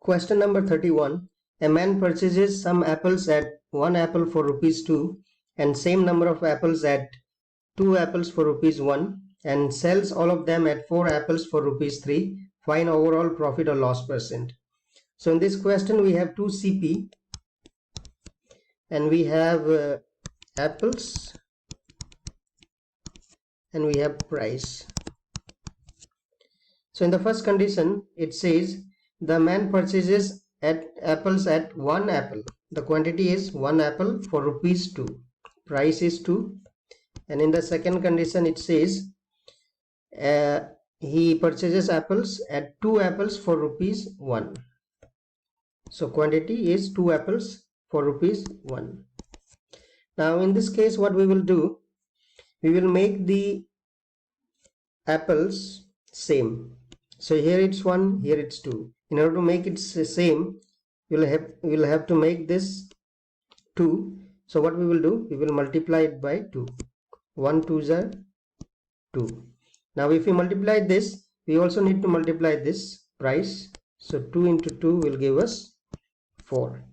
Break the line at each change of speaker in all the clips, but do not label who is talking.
Question number 31. A man purchases some apples at 1 apple for rupees 2 and same number of apples at 2 apples for rupees 1 and sells all of them at 4 apples for rupees 3. Find overall profit or loss percent. So in this question we have 2 CP and we have apples and we have price. So in the first condition it says the man purchases apples at 1 apple. The quantity is 1 apple for rupees 2. Price is 2. And in the second condition it says he purchases apples at 2 apples for rupees 1. So quantity is 2 apples for rupees 1. Now in this case what we will do, we will make the apples same. So here it's 1, here it's 2. In order to make it same, we'll have to make this 2. So what we will do, we will multiply it by 2. 1 2s are 2. Now if we multiply this, we also need to multiply this price. So 2 into 2 will give us 4.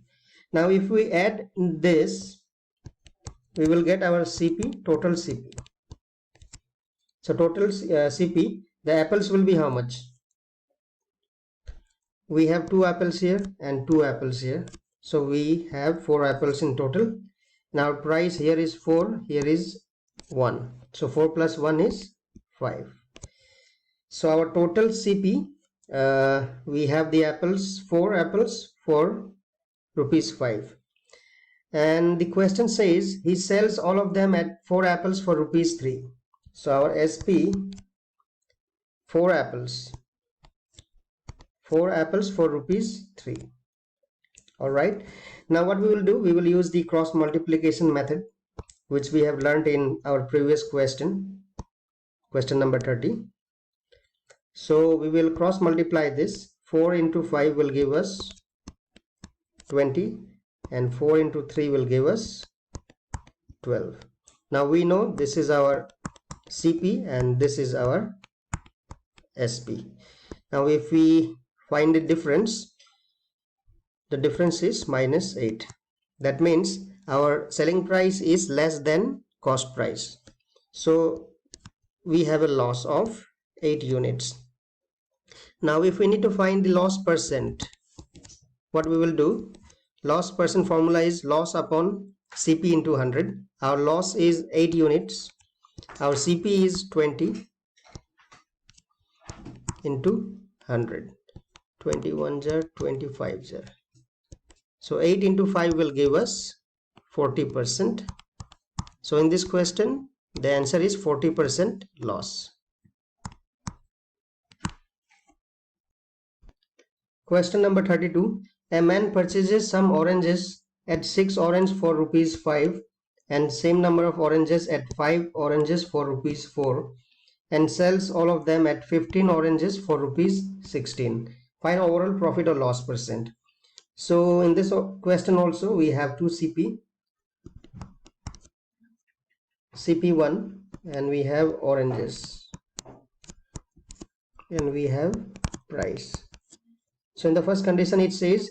Now if we add this, we will get our CP, total CP. So total CP, the apples will be how much? We have 2 apples here and 2 apples here. So we have 4 apples in total. Now price here is 4, here is 1. So 4 plus 1 is 5. So our total CP, we have the apples, 4 apples for rupees 5. And the question says he sells all of them at 4 apples for rupees 3. So our SP, 4 apples for rupees 3. Alright, now what we will do, we will use the cross multiplication method which we have learned in our previous question number 30. So we will cross multiply this. 4 into 5 will give us 20 and 4 into 3 will give us 12. Now we know this is our CP and this is our SP. Now if we find the difference is minus 8. That means our selling price is less than cost price. So we have a loss of 8 units. Now if we need to find the loss percent, what we will do, loss percent formula is loss upon CP into 100. Our loss is 8 units. Our CP is 20 into 100. 21 jar, 25 jar. So 8 into 5 will give us 40%. So in this question, the answer is 40% loss. Question number 32. A man purchases some oranges at 6 orange for rupees 5 and same number of oranges at 5 oranges for rupees 4 and sells all of them at 15 oranges for rupees 16. Find overall profit or loss percent. So in this question also we have 2 CP, CP1, and we have oranges and we have price. So in the first condition it says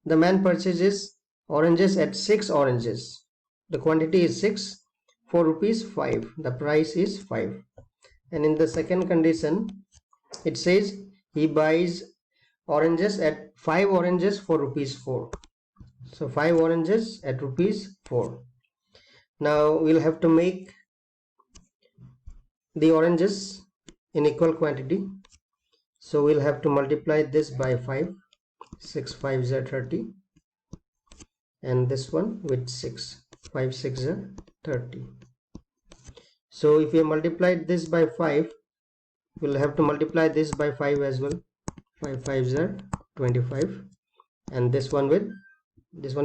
the man purchases oranges at 6 oranges. The quantity is 6 for rupees 5. The price is 5. And in the second condition it says he buys oranges at 5 oranges for rupees 4. So 5 oranges at rupees 4. Now we'll have to make the oranges in equal quantity. So we'll have to multiply this by 5. 6 5s are 30 and this one with 6. 5 6s are 30. So if we multiply this by 5, we'll have to multiply this by 5 as well. 5 5s are 25 and this one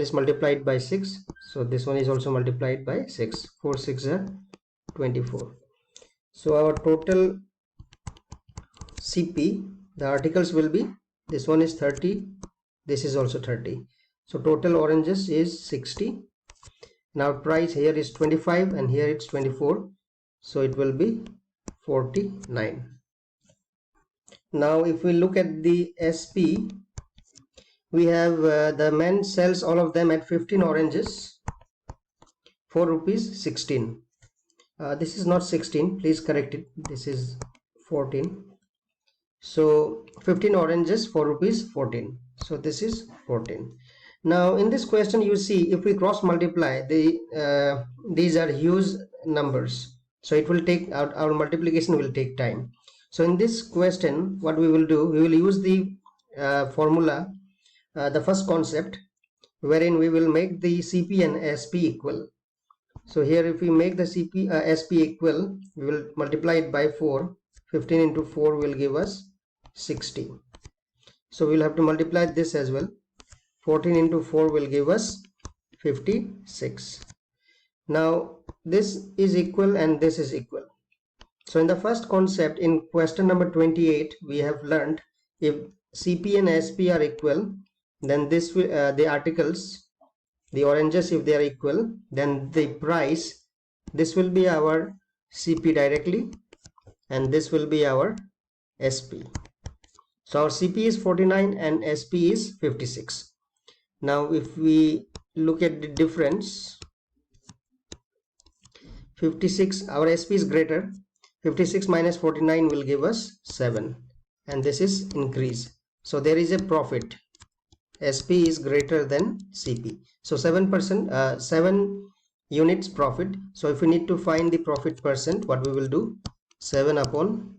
is multiplied by 6, so this one is also multiplied by 6. 4 6 are 24. So our total CP, the articles will be, this one is 30, this is also 30. So total oranges is 60. Now price here is 25 and here it's 24, so it will be 49. Now if we look at the SP, we have the man sells all of them at 15 oranges for rupees 16. This is not 16, please correct it, this is 14. So 15 oranges for rupees 14, so this is 14. Now in this question you see, if we cross multiply these are huge numbers, so it will take our multiplication will take time. So in this question what we will do, we will use the formula, the first concept, wherein we will make the CP and SP equal. So here if we make the SP equal, we will multiply it by 4. 15 into 4 will give us 60. So we'll have to multiply this as well. 14 into 4 will give us 56. Now this is equal and this is equal. So in the first concept, in question number 28, we have learned if CP and SP are equal, then this will, the articles, the oranges, if they are equal, then the price, this will be our CP directly and this will be our SP. So our CP is 49 and SP is 56. Now if we look at the difference, 56, our SP is greater, 56 minus 49 will give us 7, and this is increase. So there is a profit. SP is greater than CP. So 7%, 7 units profit. So if we need to find the profit percent, what we will do? 7 upon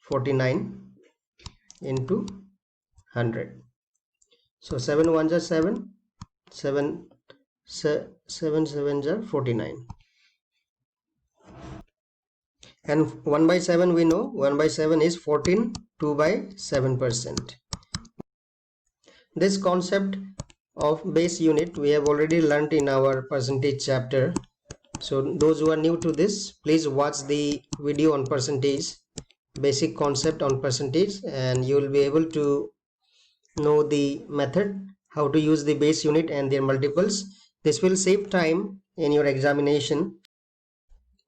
49 into 100. So 7 ones are 7, 7 sevens are 49. And 1 by 7 we know, 1 by 7 is 14, 2 by 7%. This concept of base unit we have already learnt in our percentage chapter. So those who are new to this, please watch the video on percentage, basic concept on percentage, and you will be able to know the method, how to use the base unit and their multiples. This will save time in your examination.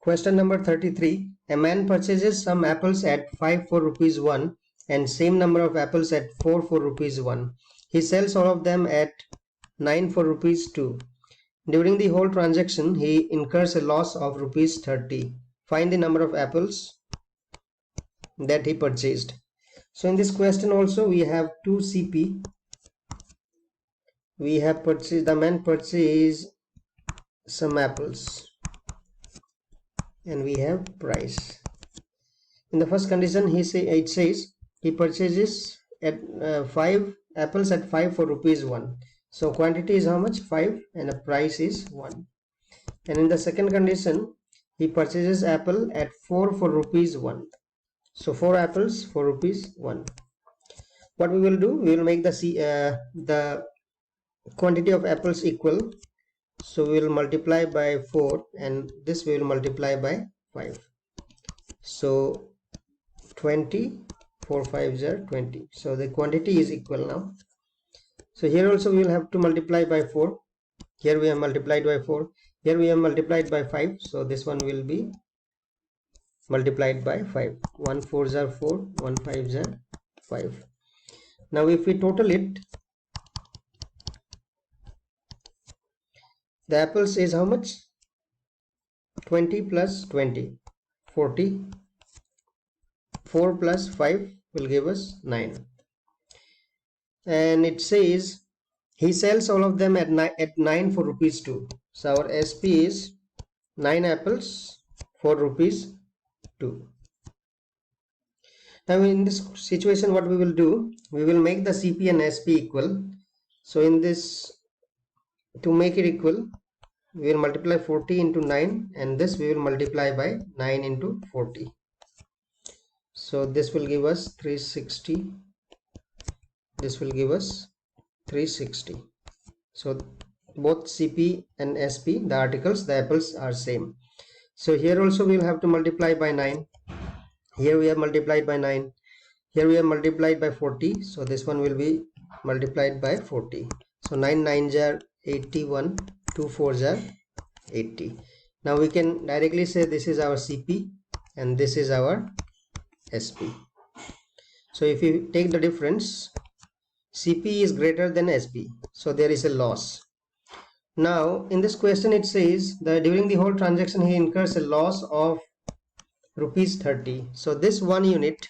Question number 33. A man purchases some apples at 5 for rupees 1 and same number of apples at 4 for rupees 1. He sells all of them at 9 for rupees 2. During the whole transaction, he incurs a loss of rupees 30. Find the number of apples that he purchased. So in this question also we have 2 CP. We have purchased, the man purchased some apples, and we have price. In the first condition it says he purchases at 5 apples at 5 for rupees 1. So quantity is how much? 5, and the price is 1. And in the second condition he purchases apple at 4 for rupees 1. So 4 apples for rupees 1. What we will do, we will make the quantity of apples equal. So we will multiply by 4 and this we will multiply by 5. So 20, 4 5s are 20. So the quantity is equal now. So here also we will have to multiply by 4. Here we have multiplied by 4. Here we have multiplied by 5. So this one will be multiplied by 5. 1 4s are 4, 1 5s are 5. Now if we total it, the apples is how much? 20 plus 20, 40. 4 plus 5 will give us 9. And it says he sells all of them at 9 for rupees 2. So our SP is 9 apples for rupees 2. Now in this situation what we will do, we will make the CP and SP equal. So in this, to make it equal, we will multiply 40 into 9 and this we will multiply by 9 into 40. So this will give us 360. This will give us 360. So both CP and SP, the articles, the apples are same. So here also we will have to multiply by 9. Here we have multiplied by 9. Here we have multiplied by 40. So this one will be multiplied by 40. So 9 9s are 81. 2 4s are 80. Now we can directly say this is our CP and this is our SP. So if you take the difference, CP is greater than SP, so there is a loss. Now in this question it says that during the whole transaction he incurs a loss of rupees 30. So this 1 unit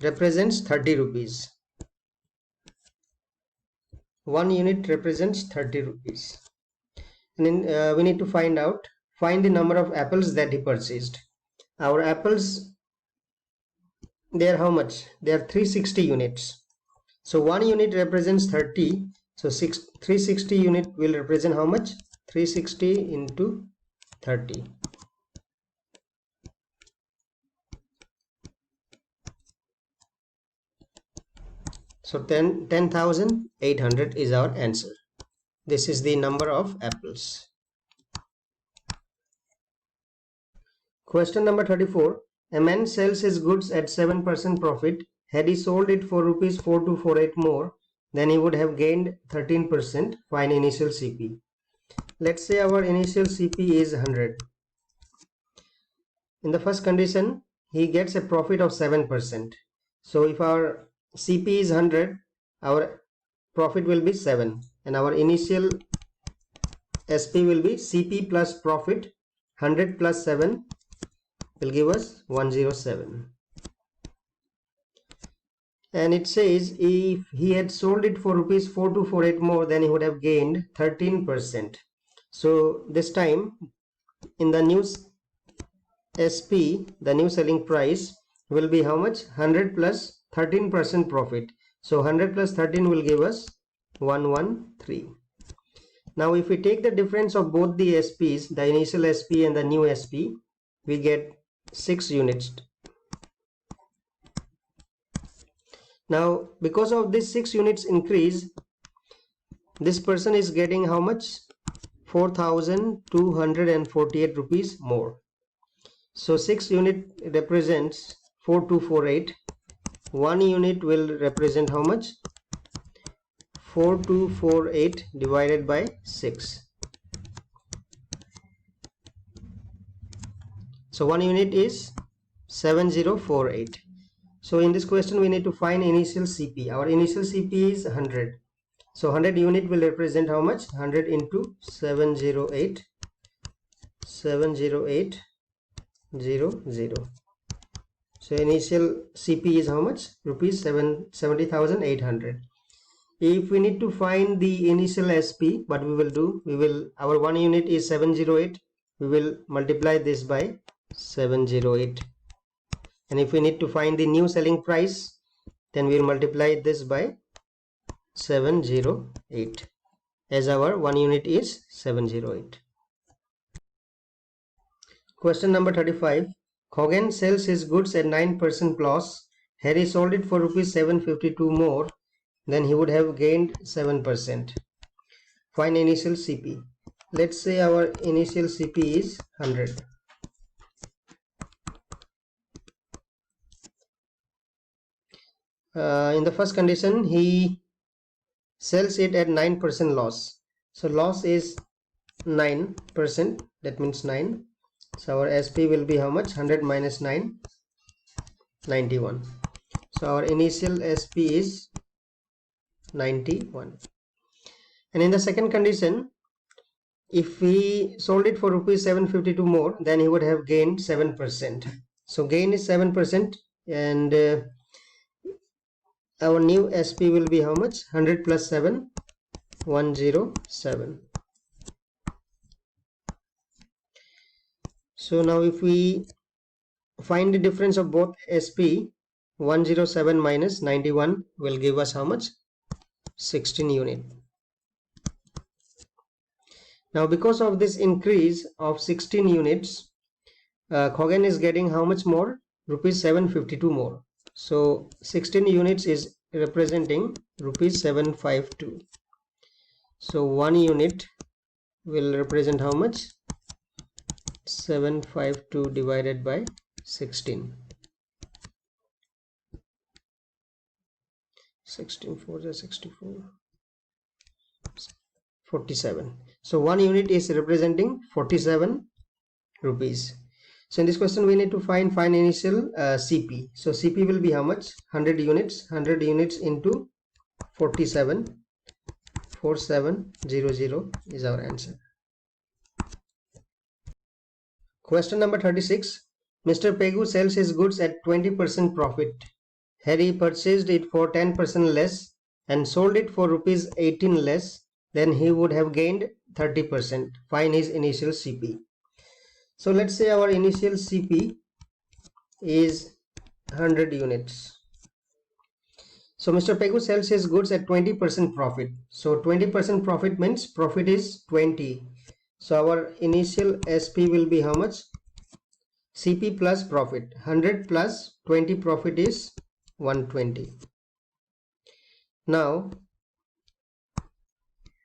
represents 30 rupees. 1 unit represents 30 rupees. And then we need to find the number of apples that he purchased. Our apples, they are how much? They are 360 units. So 1 unit represents 30. So 360 unit will represent how much? 360 into 30. So 10,800 is our answer. This is the number of apples. Question number 34. A man sells his goods at 7% profit. Had he sold it for rupees 4248 more, then he would have gained 13%. Find initial CP. Let's say our initial CP is 100. In the first condition, he gets a profit of 7%. So if our CP is 100, our profit will be 7, and our initial SP will be CP plus profit. 100 plus 7 will give us 107. And it says if he had sold it for rupees 4248 more, then he would have gained 13%. So this time in the new SP, the new selling price will be how much? 100 plus 13% profit. So 100 plus 13 will give us 113. Now if we take the difference of both the SPs, the initial SP and the new SP, we get 6 units. Now because of this 6 units increase, this person is getting how much? 4,248 rupees more. So 6 unit represents 4248. 1 unit will represent how much? 4248 divided by 6. So 1 unit is 7048. So in this question we need to find initial CP. Our initial CP is 100. So 100 unit will represent how much? 100 into 708. 70800. So initial CP is how much? Rupees 70,800. If we need to find the initial SP, what we will do? Our 1 unit is 708. We will multiply this by 708. And if we need to find the new selling price, then we will multiply this by 708, as our 1 unit is 708. Question number 35. Khoghan sells his goods at 9% loss. Had he sold it for rupees 752 more, then he would have gained 7%. Find initial CP. Let's say our initial CP is 100. In the first condition, he sells it at 9% loss. So loss is 9%, that means 9. So our SP will be how much? 100 minus 9, 91. So our initial SP is 91. And in the second condition, if he sold it for rupees 752 more, then he would have gained 7%. So gain is 7%, and our new SP will be how much? 100 plus 7, 107. So now if we find the difference of both SP, 107 minus 91 will give us how much? 16 unit. Now because of this increase of 16 units, Khoghan is getting how much more? Rupees 752 more. So 16 units is representing rupees 752. So 1 unit will represent how much? 752 divided by 16. 16 4 is 64. 47. So 1 unit is representing 47 rupees. So in this question we need to find initial CP. So CP will be how much? 100 units. 100 units into 474700 is our answer. Question number 36. Mr. Pegu sells his goods at 20% profit. Had he purchased it for 10% less and sold it for rupees 18 less, then he would have gained 30%. Find his initial CP. So let's say our initial CP is 100 units. So Mr. Pegu sells his goods at 20% profit. So 20% profit means profit is 20. So our initial SP will be how much? CP plus profit. 100 plus 20 profit is 120. Now,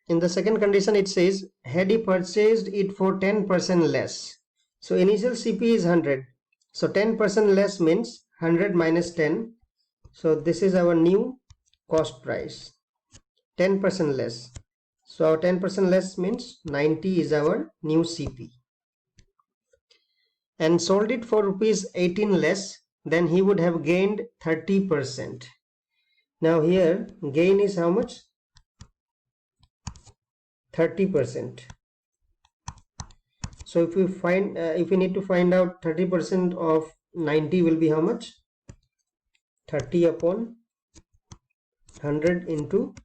in the second condition it says, had he purchased it for 10% less. So initial CP is 100. So 10% less means 100 minus 10. So this is our new cost price. 10% less. So our 10% less means 90 is our new CP. And sold it for rupees 18 less, then he would have gained 30%. Now here gain is how much? 30%. So if we find if we need to find out 30% of 90 will be how much? 30 upon 100 into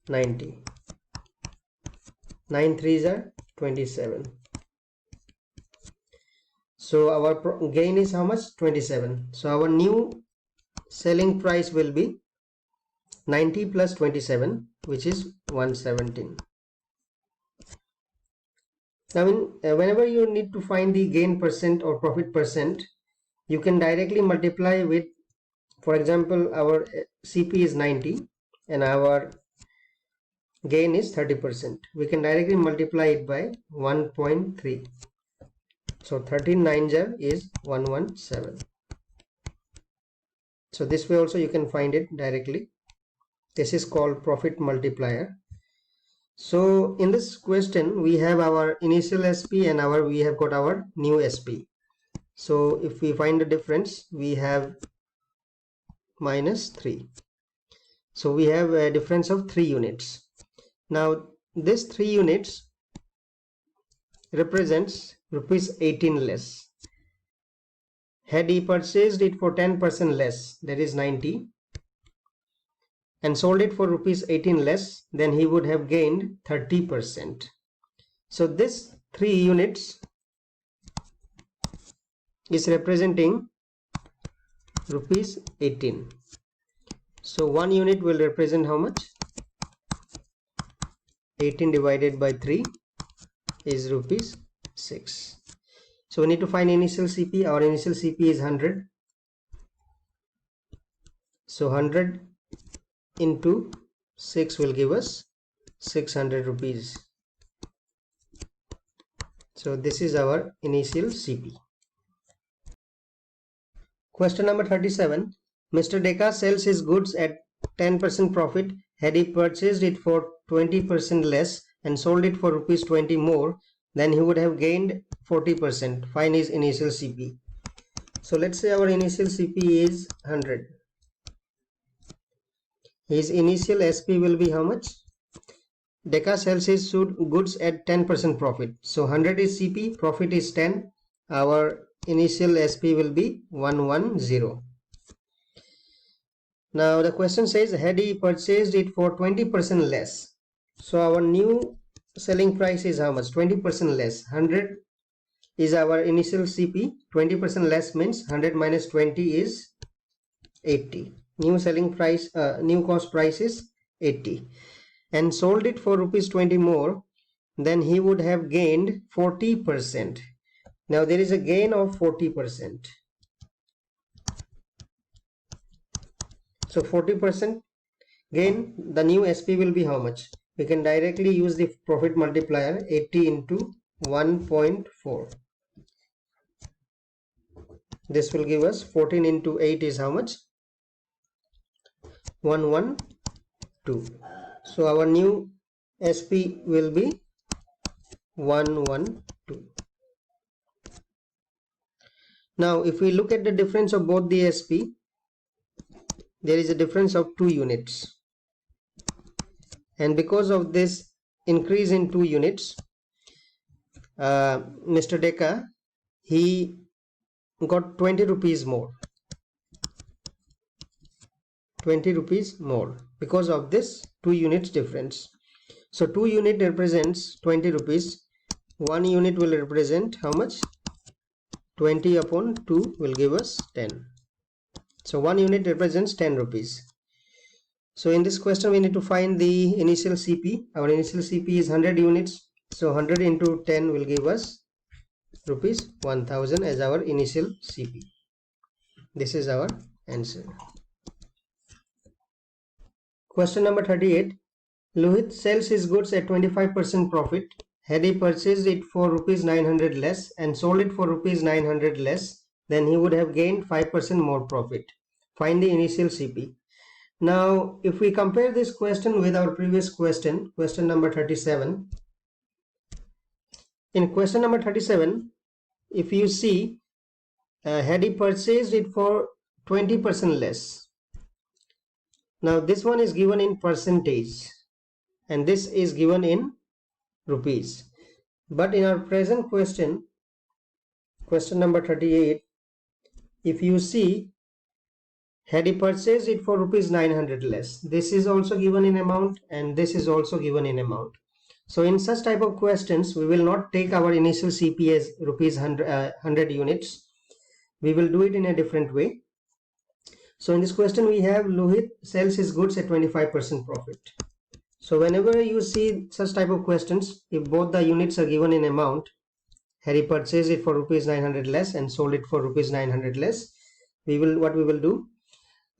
90. 9 3s are 27. So our gain is how much? 27. So our new selling price will be 90 plus 27, which is 117. Now whenever you need to find the gain percent or profit percent, you can directly multiply with, for example, our CP is 90 and our gain is 30%. We can directly multiply it by 1.3. So 13 9s is 117. So this way also you can find it directly. This is called profit multiplier. So in this question we have our initial SP and we have got our new SP. So if we find the difference, we have minus 3. So we have a difference of 3 units. Now this 3 units represents rupees 18 less. Had he purchased it for 10% less, that is 90, and sold it for rupees 18 less, then he would have gained 30%. So this 3 units is representing rupees 18. So 1 unit will represent how much? 18 divided by 3 is rupees 6. So we need to find initial CP. Our initial CP is 100. So 100 into 6 will give us 600 rupees. So this is our initial CP. Question number 37. Mr. Deka sells his goods at 10% profit. Had he purchased it for 20% less and sold it for rupees 20 more, then he would have gained 40%. Find his initial CP. So let's say our initial CP is 100. His initial SP will be how much? Deka sells his goods at 10% profit. So 100 is CP, profit is 10. Our initial SP will be 110. Now the question says, had he purchased it for 20% less? So our new selling price is how much? 20% less. 100 is our initial CP. 20% less means 100 minus 20 is 80. New selling price, new cost price is 80. And sold it for rupees 20 more, then he would have gained 40%. Now there is a gain of 40%. So 40% gain, the new SP will be how much? We can directly use the profit multiplier, 80 into 1.4. This will give us 14 into 8 is how much? 112. So our new SP will be 112. Now if we look at the difference of both the SP, there is a difference of 2 units. and because of this increase in 2 units, Mr. Deka, he got 20 rupees more. 20 rupees more because of this 2 units difference. So 2 unit represents 20 rupees. 1 unit will represent how much? 20 upon 2 will give us 10. So 1 unit represents 10 rupees. So in this question we need to find the initial CP. Our initial CP is 100 units. So 100 into 10 will give us rupees 1000 as our initial CP. This is our answer. Question number 38. Lohit sells his goods at 25% profit. Had he purchased it for rupees 900 less and sold it for rupees 900 less, then he would have gained 5% more profit. Find the initial CP. Now, if we compare this question with our previous question, question number 37. In question number 37, if you see, had he purchased it for 20% less. Now, this one is given in percentage and this is given in rupees. But in our present question, question number 38, if you see, had he purchased it for rupees 900 less, this is also given in amount and this is also given in amount. So in such type of questions, we will not take our initial CP as rupees 100 units. We will do it in a different way. So in this question we have Lohit sells his goods at 25% profit. So whenever you see such type of questions, if both the units are given in amount, had he purchased it for rupees 900 less and sold it for rupees 900 less, we will do?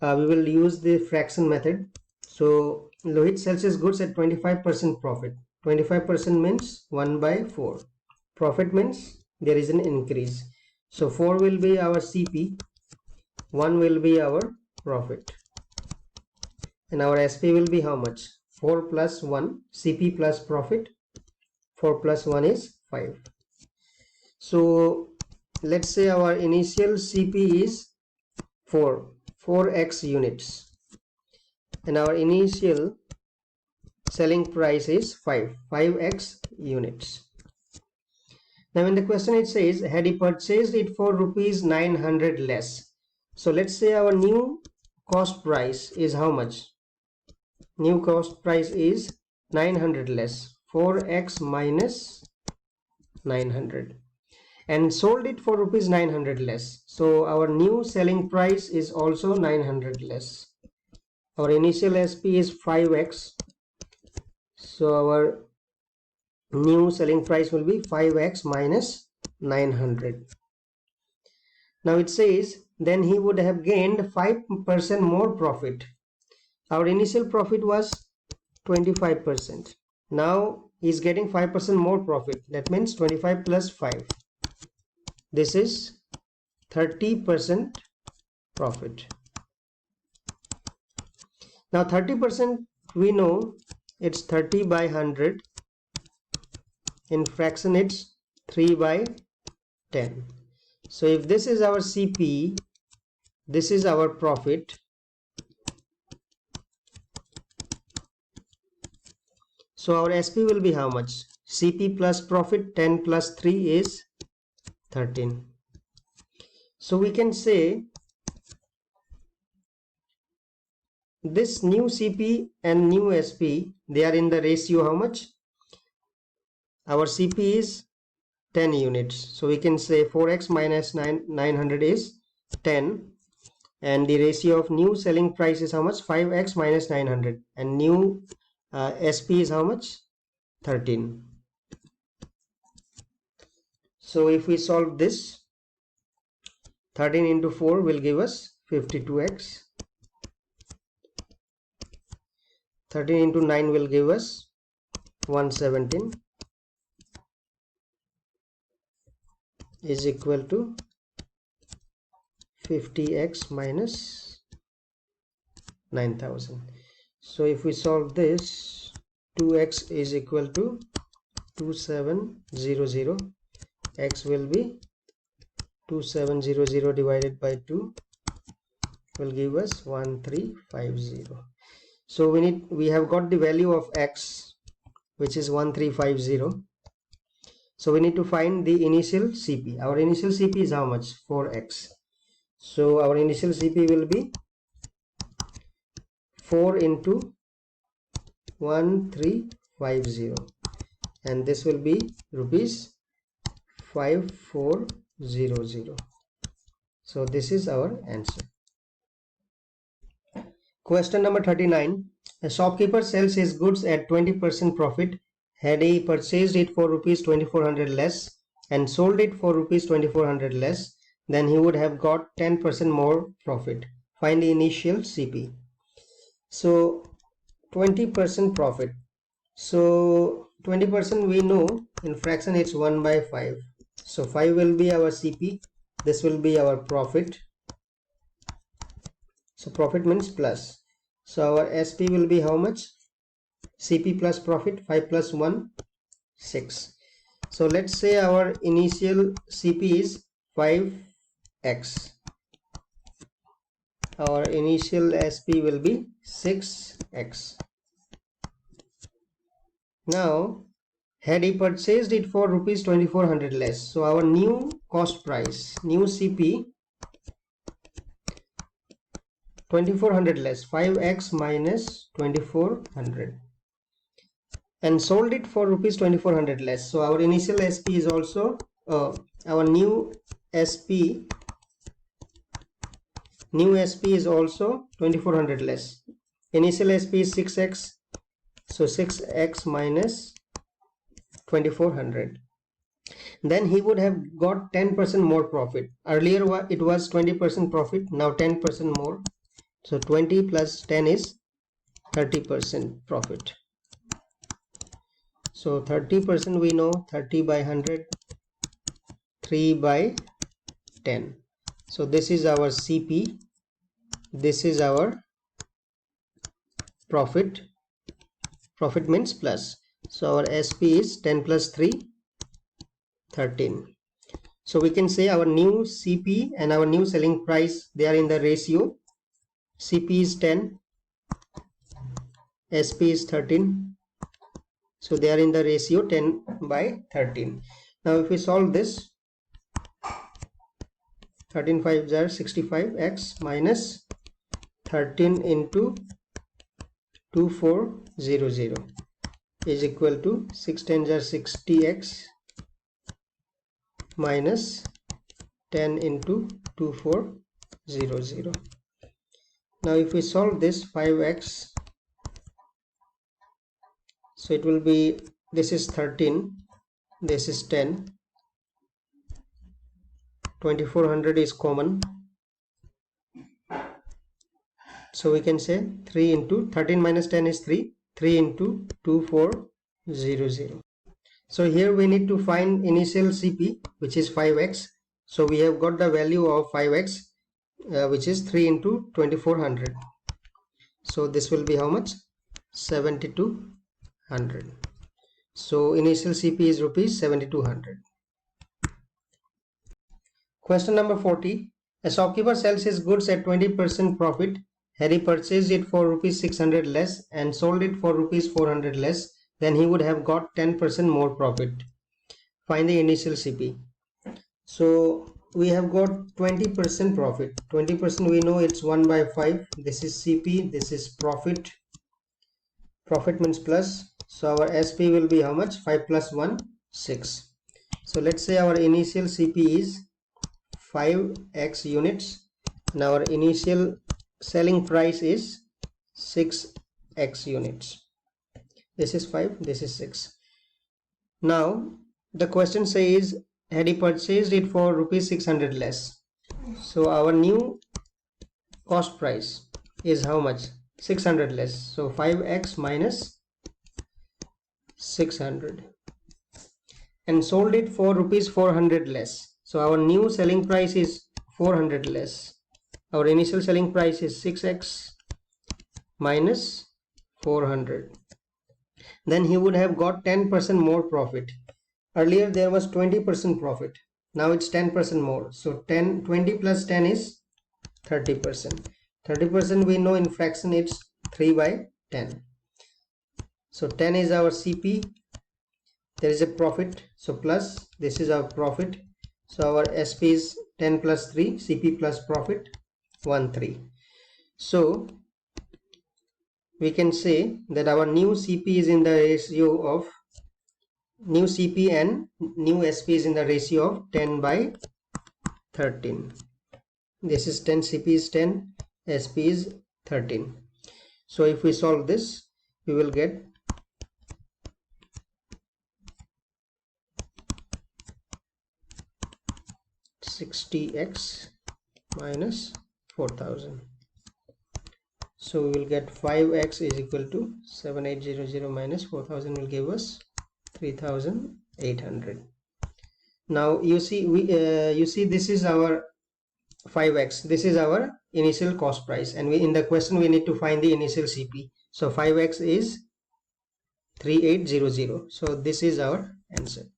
We will use the fraction method. So Lohit sells his goods at 25% profit. 25% means 1 by 4. Profit means there is an increase. So 4 will be our CP, 1 will be our profit, and our SP will be how much? 4 plus 1, CP plus profit. 4 plus 1 is 5. So let's say our initial CP is 4x units, and our initial selling price is 5x units. Now in the question it says, had he purchased it for rupees 900 less. So let's say our new cost price is how much? New cost price is 900 less, 4x minus 900, and sold it for rupees 900 less. So our new selling price is also 900 less. Our initial SP is 5x. So our new selling price will be 5x minus 900. Now it says then he would have gained 5% more profit. Our initial profit was 25%. Now he is getting 5% more profit. That means 25 plus 5. This is 30% profit. Now 30% we know it's 30 by 100. In fraction it's 3 by 10. So if this is our CP, this is our profit. So our SP will be how much? CP plus profit, 10 plus 3 is 13. So we can say this new CP and new SP, they are in the ratio how much? Our CP is 10 units. So we can say 4x minus 900 is 10. And the ratio of new selling price is how much? 5x minus 900. And new SP is how much? 13. So if we solve this, 13 into 4 will give us 52x. 13 into 9 will give us 117 is equal to 50x minus 9000. So if we solve this, 2x is equal to 2700. X will be 2700 divided by 2 will give us 1350. So we have got the value of x, which is 1350. So we need to find the initial CP. Our initial CP is how much? 4x. So our initial CP will be 4 into 1350, and this will be rupees 5400. So this is our answer. Question number 39. A shopkeeper sells his goods at 20% profit. Had he purchased it for rupees 2400 less and sold it for rupees 2400 less, then he would have got 10% more profit. Find the initial CP. So 20% profit. So 20% we know in fraction it's 1 by 5. So 5 will be our CP. This will be our profit. So profit means plus. So our SP will be how much? CP plus profit, 5 plus 1, 6. So let's say our initial CP is 5x. Our initial SP will be 6x. Now, had he purchased it for rupees 2400 less, so our new cost price, new CP, 2400 less, 5x minus 2400, and sold it for rupees 2400 less. So our initial SP is also our new SP is also 2400 less. Initial SP is 6x, so 6x minus 2400. Then he would have got 10% more profit. Earlier it was 20% profit, now 10% more. So 20 plus 10 is 30% profit. So 30% we know, 30 by 100, 3 by 10. So this is our CP, this is our profit. Profit means plus. So our SP is 10 plus 3, 13. So we can say our new CP and our new selling price, they are in the ratio. CP is 10, SP is 13. So they are in the ratio 10 by 13. Now if we solve this, 13 5s are 65x minus 13 into 2400 is equal to 6 10s are 60x minus 10 into 2400. Now if we solve this, 5x, so it will be, this is 13, this is 10, 2400 is common, so we can say 3 into 13 minus 10 is 3 into 2400. So here we need to find initial CP, which is 5x. So we have got the value of 5x, which is 3 into 2400. So this will be how much? 7200. So initial CP is rupees 7200. Question number 40. A shopkeeper sells his goods at 20% profit. Had he purchased it for rupees 600 less and sold it for rupees 400 less, then he would have got 10% more profit. Find the initial CP. So we have got 20% profit. 20% we know it's 1 by 5. This is CP, this is profit. Profit means plus. So our SP will be how much? 5 plus 1, 6. So let's say our initial CP is 5x units and our initial selling price is 6x units. This is 5, this is 6. Now the question says, had he purchased it for rupees 600 less. So our new cost price is how much? 600 less. So 5x minus 600, and sold it for rupees 400 less. So our new selling price is 400 less. Our initial selling price is 6x minus 400. Then he would have got 10% more profit. Earlier there was 20% profit. Now it's 10% more. So 20 plus 10 is 30%. 30% we know in fraction it's 3 by 10. So 10 is our CP. There is a profit, so plus this is our profit. So our SP is 10 plus 3, CP plus profit 13. So we can say that our new CP is in the ratio of new CP and new SP is in the ratio of 10 by 13. This is 10, CP is 10, SP is 13. So if we solve this, we will get 60x minus 4000. So we will get 5x is equal to 7800 minus 4000 will give us 3800. Now you see this is our 5x. This is our initial cost price, and in the question we need to find the initial CP. So 5x is 3800. So this is our answer.